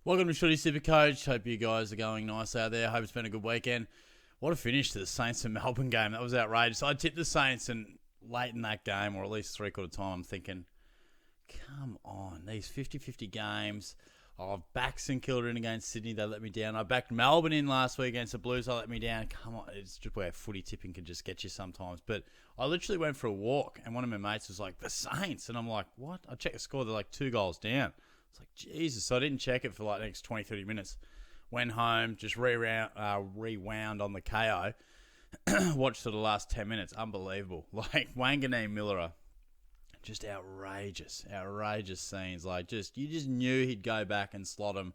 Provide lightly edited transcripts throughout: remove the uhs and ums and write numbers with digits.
Welcome to Shorties SuperCoach. Hope you guys are going nice out there. Hope it's been a good weekend. What a finish to the Saints and Melbourne game. That was outrageous. I tipped the Saints, and late in that game, or at least three-quarter time, I'm thinking, come on, these 50-50 games. I've backed St Kilda in against Sydney. They let me down. I backed Melbourne in last week against the Blues. They let me down. Come on. It's just where footy tipping can just get you sometimes. But I literally went for a walk, and one of my mates was like, the Saints. And I'm like, what? I checked the score. They're like 2 goals down. It's like, Jesus. So I didn't check it for like the next 20, 30 minutes. Went home, just rewound on the KO. Watched for the last 10 minutes. Unbelievable. Like, Wanganeen-Milera. Just outrageous scenes. Like, you just knew he'd go back and slot him.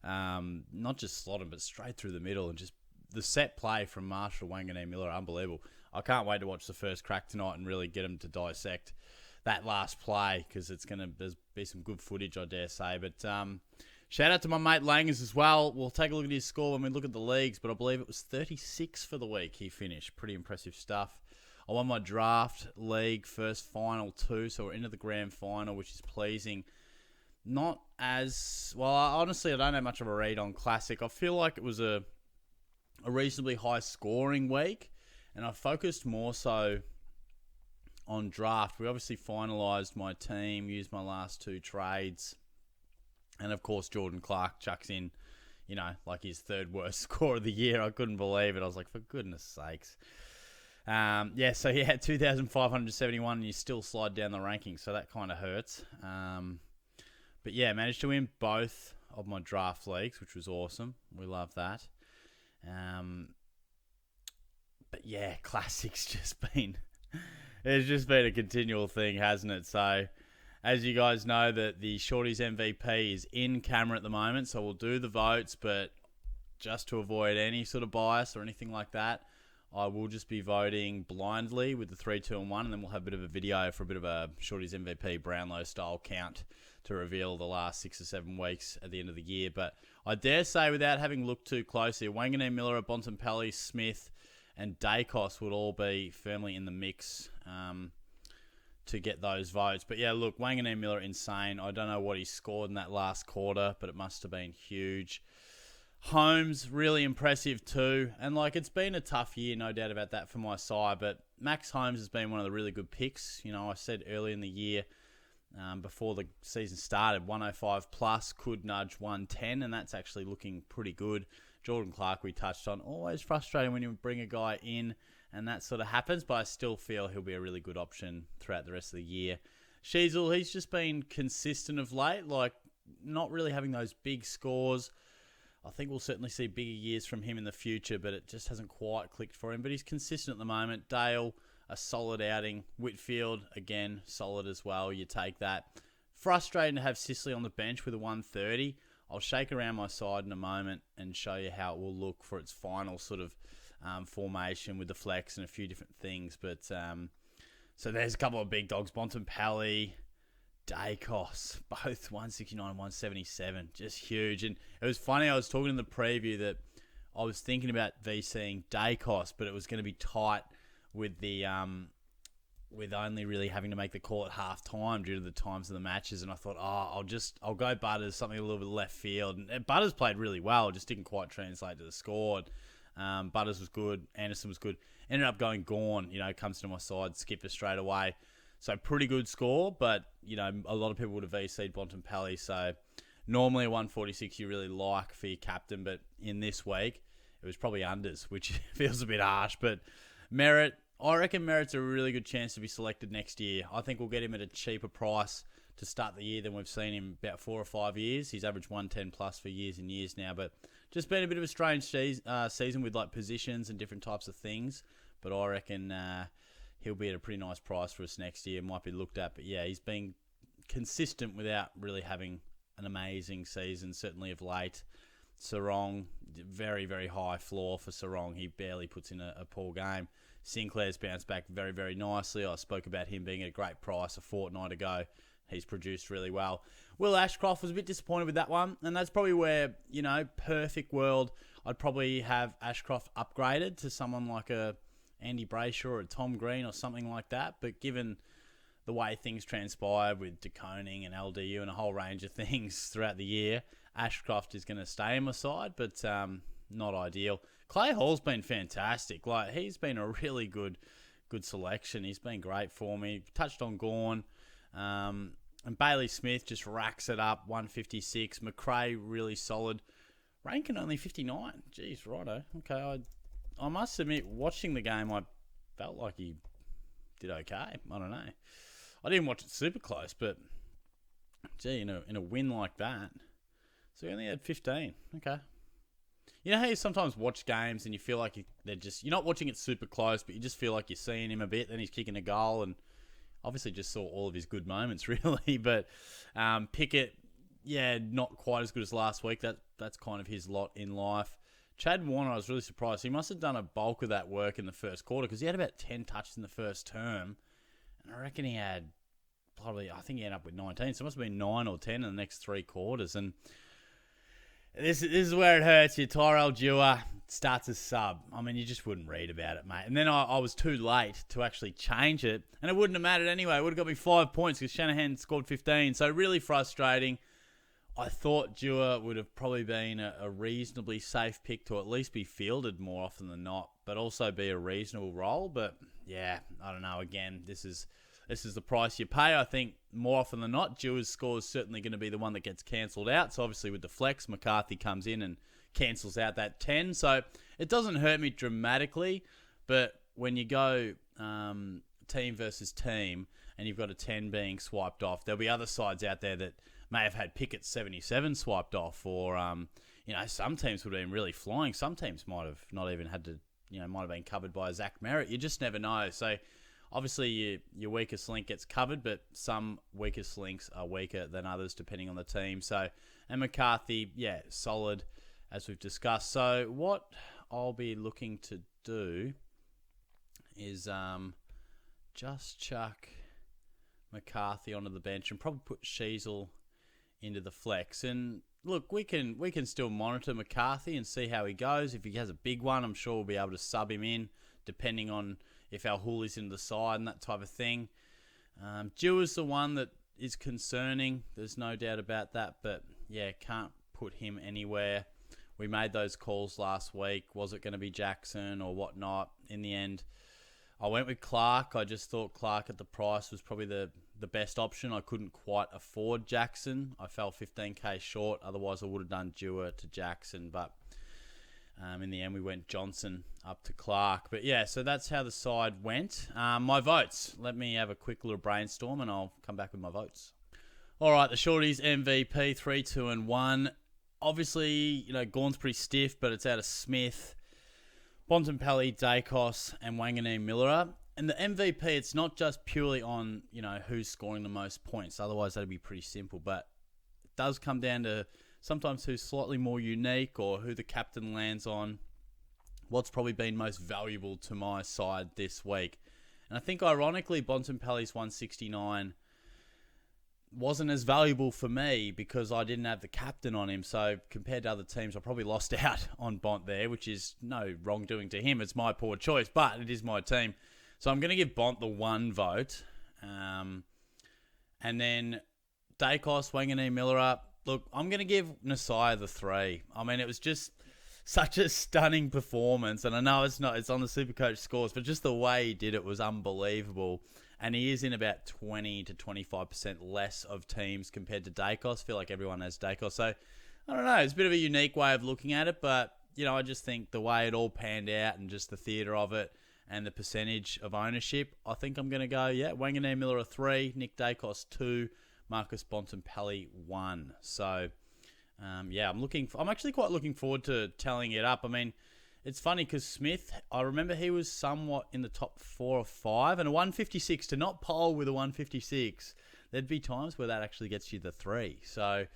Not just slot him, but straight through the middle. And just the set play from Marshall Wanganeen-Milera, unbelievable. I can't wait to watch the first crack tonight and really get him to dissect that last play, because it's going to be some good footage, I dare say. But shout out to my mate Langers as well. We'll take a look at his score when we look at the leagues, but I believe it was 36 for the week he finished. Pretty impressive stuff. I won my draft league first final 2, so we're into the grand final, which is pleasing. Not as well. Honestly, I don't have much of a read on Classic. I feel like it was a reasonably high scoring week, and I focused more so on draft. We obviously finalised my team, used my last 2 trades, and of course Jordan Clark chucks in, like his 3rd worst score of the year. I couldn't believe it. I was like, for goodness sakes. So he had 2,571 and you still slide down the rankings, so that kind of hurts. But yeah, managed to win both of my draft leagues, which was awesome. We love that. But yeah, Classic's it's just been a continual thing, hasn't it? So, as you guys know, that the Shorties MVP is in camera at the moment, so we'll do the votes, but just to avoid any sort of bias or anything like that, I will just be voting blindly with the 3, 2, and 1, and then we'll have a bit of a video for a bit of a Shorties MVP Brownlow style count to reveal the last 6 or 7 weeks at the end of the year. But I dare say, without having looked too closely, Wanganeen-Milera, Bontempelli, Smith, and Dacos would all be firmly in the mix to get those votes. But yeah, look, Wanganeen-Milera, insane. I don't know what he scored in that last quarter, but it must have been huge. Holmes, really impressive too. And it's been a tough year, no doubt about that for my side, but Max Holmes has been one of the really good picks. I said early in the year, before the season started, 105 plus could nudge 110, and that's actually looking pretty good. Jordan Clark, we touched on, always frustrating when you bring a guy in and that sort of happens, but I still feel he'll be a really good option throughout the rest of the year. Sheasel, he's just been consistent of late, not really having those big scores. I think we'll certainly see bigger years from him in the future, but it just hasn't quite clicked for him. But he's consistent at the moment. Dale, a solid outing. Whitfield, again, solid as well. You take that. Frustrating to have Sicily on the bench with a 130. I'll shake around my side in a moment and show you how it will look for its final sort of formation with the flex and a few different things. But so there's a couple of big dogs. Bontempelli, Dacos, both 169 and 177, just huge. And it was funny, I was talking in the preview that I was thinking about VCing Dacos, but it was going to be tight with the with only really having to make the call at half time due to the times of the matches. And I thought, I'll go Butters, something a little bit left field. And Butters played really well, just didn't quite translate to the score. Butters was good, Anderson was good. Ended up going Gawn, comes to my side, skipper straight away. So pretty good score, but, a lot of people would have VC'd Bontempelli. So normally a 146 you really like for your captain, but in this week, it was probably unders, which feels a bit harsh. But Merritt, I reckon Merritt's a really good chance to be selected next year. I think we'll get him at a cheaper price to start the year than we've seen him about 4 or 5 years. He's averaged 110 plus for years and years now, but just been a bit of a strange season with positions and different types of things. But I reckon he'll be at a pretty nice price for us next year. Might be looked at, but yeah, he's been consistent without really having an amazing season, certainly of late. Sarong, very, very high floor for Sarong. He barely puts in a poor game. Sinclair's bounced back very, very nicely. I spoke about him being at a great price a fortnight ago. He's produced really well. Will Ashcroft was a bit disappointed with that one, and that's probably where, perfect world, I'd probably have Ashcroft upgraded to someone like a Andy Brayshaw or a Tom Green or something like that. But given the way things transpired with DeConing and LDU and a whole range of things throughout the year, Ashcroft is going to stay in my side, but not ideal. Clay Hall's been fantastic. Like, he's been a really good selection. He's been great for me. Touched on Gawn. And Bailey Smith just racks it up, 156. McRae, really solid. Rankin only 59. Jeez, righto. Okay, I must admit, watching the game, I felt like he did okay. I don't know. I didn't watch it super close, but gee, in a win like that, so he only had 15. Okay. You know how you sometimes watch games and you feel like you're not watching it super close, but you just feel like you're seeing him a bit, then he's kicking a goal, and obviously just saw all of his good moments, really. But Pickett, yeah, not quite as good as last week. That's kind of his lot in life. Chad Warner, I was really surprised. He must have done a bulk of that work in the first quarter because he had about 10 touches in the first term. And I reckon he had I think he ended up with 19. So it must have been 9 or 10 in the next 3 quarters. And this is where it hurts you. Tyrell Dewar starts as sub. I mean, you just wouldn't read about it, mate. And then I was too late to actually change it. And it wouldn't have mattered anyway. It would have got me 5 points because Shanahan scored 15. So really frustrating. I thought Dewar would have probably been a reasonably safe pick to at least be fielded more often than not, but also be a reasonable role. But yeah, I don't know. Again, this is the price you pay. I think more often than not, Dewar's score is certainly going to be the one that gets cancelled out. So obviously with the flex, McCarthy comes in and cancels out that 10. So it doesn't hurt me dramatically, but when you go team versus team and you've got a 10 being swiped off, there'll be other sides out there that may have had Pickett 77 swiped off, or some teams would have been really flying. Some teams might have not even had to, might have been covered by Zach Merritt. You just never know. So obviously your weakest link gets covered, but some weakest links are weaker than others depending on the team. So, and McCarthy, yeah, solid as we've discussed. So what I'll be looking to do is just chuck McCarthy onto the bench and probably put Sheasel into the flex. And look, we can still monitor McCarthy and see how he goes. If he has a big one, I'm sure we'll be able to sub him in, depending on if our Hooli's in the side and that type of thing. Dewar's the one that is concerning. There's no doubt about that. But yeah, can't put him anywhere. We made those calls last week. Was it going to be Jackson or whatnot? In the end, I went with Clark. I just thought Clark at the price was probably the best option. I couldn't quite afford Jackson. I fell 15k short. Otherwise, I would have done Dewar to Jackson. But in the end, we went Johnson up to Clark. But yeah, so that's how the side went. My votes. Let me have a quick little brainstorm and I'll come back with my votes. All right, the Shorties MVP, 3, 2, and 1. Obviously, Gawn's pretty stiff, but it's out of Smith, Bontempelli, Dacos, and Wanganeen-Milera. And the MVP, it's not just purely on, who's scoring the most points. Otherwise, that'd be pretty simple. But it does come down to sometimes who's slightly more unique or who the captain lands on. What's probably been most valuable to my side this week. And I think, ironically, Bontempelli's 169 wasn't as valuable for me because I didn't have the captain on him. So compared to other teams, I probably lost out on Bont there, which is no wrongdoing to him. It's my poor choice, but it is my team. So I'm going to give Bont the 1 vote. And then Dacos, Wanganeen-Milera. Look, I'm going to give Nasai the 3. I mean, it was just such a stunning performance. And I know it's on the SuperCoach scores, but just the way he did it was unbelievable. And he is in about 20 to 25% less of teams compared to Dacos. I feel like everyone has Dacos. So, I don't know. It's a bit of a unique way of looking at it. But, I just think the way it all panned out and just the theatre of it and the percentage of ownership, I think I'm going to go, Wanganeen-Milera 3, Nick Dacos 2, Marcus Bontempelli 1. So, I'm actually quite looking forward to tallying it up. I mean, it's funny because Smith, I remember he was somewhat in the top 4 or 5, and a 156 to not poll with a 156. There'd be times where that actually gets you the 3. So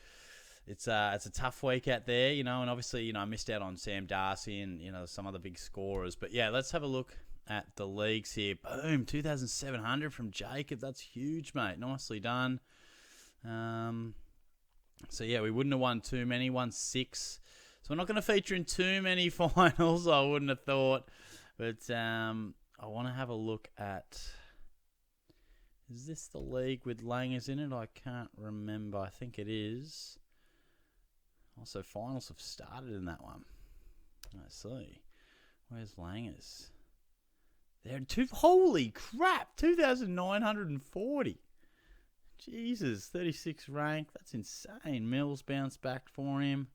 it's a tough week out there, and obviously, I missed out on Sam Darcy and some other big scorers. But yeah, let's have a look at the leagues here. Boom, 2,700 from Jacob. That's huge, mate. Nicely done. So yeah, we wouldn't have won too many. Won 6. So we're not going to feature in too many finals, I wouldn't have thought. But I want to have a look at... Is this the league with Langers in it? I can't remember. I think it is. Also, finals have started in that one. Let's see. Where's Langers? They're holy crap, 2,940. Jesus, 36 rank. That's insane. Mills bounced back for him.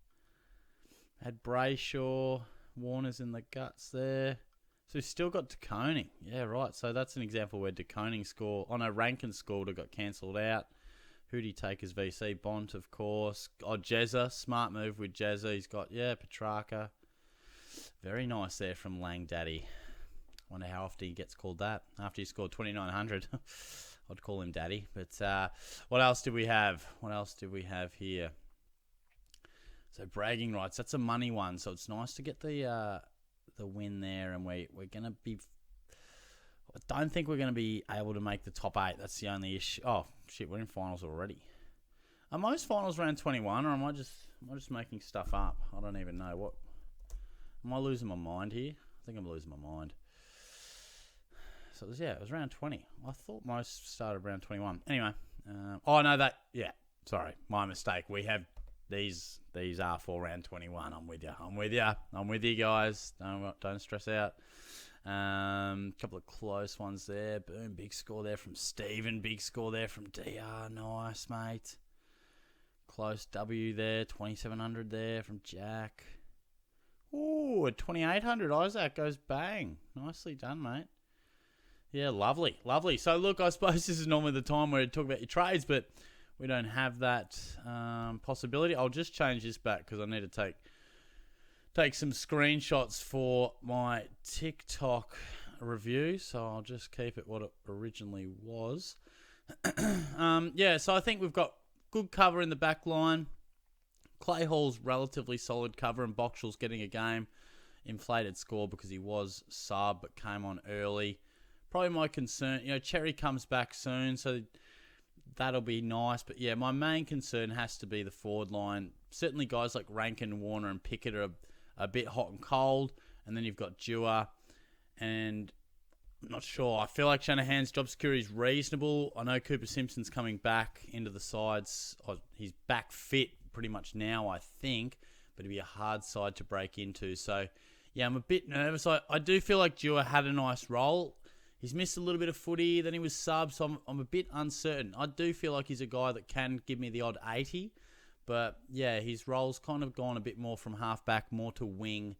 Had Brayshaw. Warner's in the guts there. So he's still got DeConing. Yeah, right. So that's an example where DeConing score, Rankin scored, it got cancelled out. Who'd he take as VC? Bont, of course. Oh, Jezza. Smart move with Jezza. He's got, Petrarca. Very nice there from Lang Daddy. Wonder how often he gets called that. After he scored 2,900. I'd call him Daddy. But what else did we have? What else did we have here? So bragging rights. That's a money one. So it's nice to get the win there. And we're going to be... I don't think we're going to be able to make the top 8. That's the only issue. Oh, shit, we're in finals already. Are most finals round 21, or am I just making stuff up? I don't even know. What? Am I losing my mind here? I think I'm losing my mind. So it was round 20. I thought most started round 21. Anyway. Sorry, my mistake. We have these are for round 21. I'm with you guys. Don't stress out. Couple of close ones there. Boom, big score there from Steven. Big score there from DR. Nice, mate. Close W there. 2,700 there from Jack. Ooh, at 2,800, Isaac goes bang. Nicely done, mate. Yeah, lovely. So, look, I suppose this is normally the time where you talk about your trades, but we don't have that possibility. I'll just change this back because I need to take some screenshots for my TikTok review, so I'll just keep it what it originally was. So I think we've got good cover in the back line. Clay Hall's relatively solid cover, and Boxall's getting a game. Inflated score because he was sub but came on early. Probably my concern, Cherry comes back soon, so that'll be nice. But yeah, my main concern has to be the forward line. Certainly guys like Rankin, Warner and Pickett are a bit hot and cold. And then you've got Dewar. And I'm not sure. I feel like Shanahan's job security is reasonable. I know Cooper Simpson's coming back into the sides. He's back fit pretty much now, I think. But it'd be a hard side to break into. So, yeah, I'm a bit nervous. I do feel like Dewar had a nice role. He's missed a little bit of footy. Then he was sub, so I'm a bit uncertain. I do feel like he's a guy that can give me the odd 80. But, yeah, his role's kind of gone a bit more from halfback, more to wing.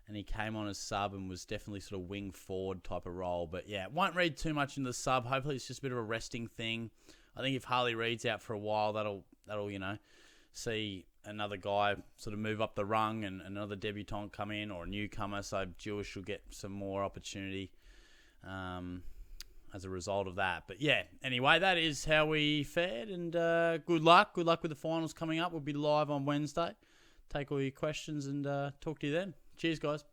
And he came on as sub and was definitely sort of wing forward type of role. But, yeah, won't read too much into the sub. Hopefully it's just a bit of a resting thing. I think if Harley Reid's out for a while, that'll see another guy sort of move up the rung and another debutant come in or a newcomer. So Jewish will get some more opportunity as a result of that. But yeah, anyway, that is how we fared, and good luck with the finals coming up. We'll be live on Wednesday. Take all your questions and talk to you then. Cheers, guys.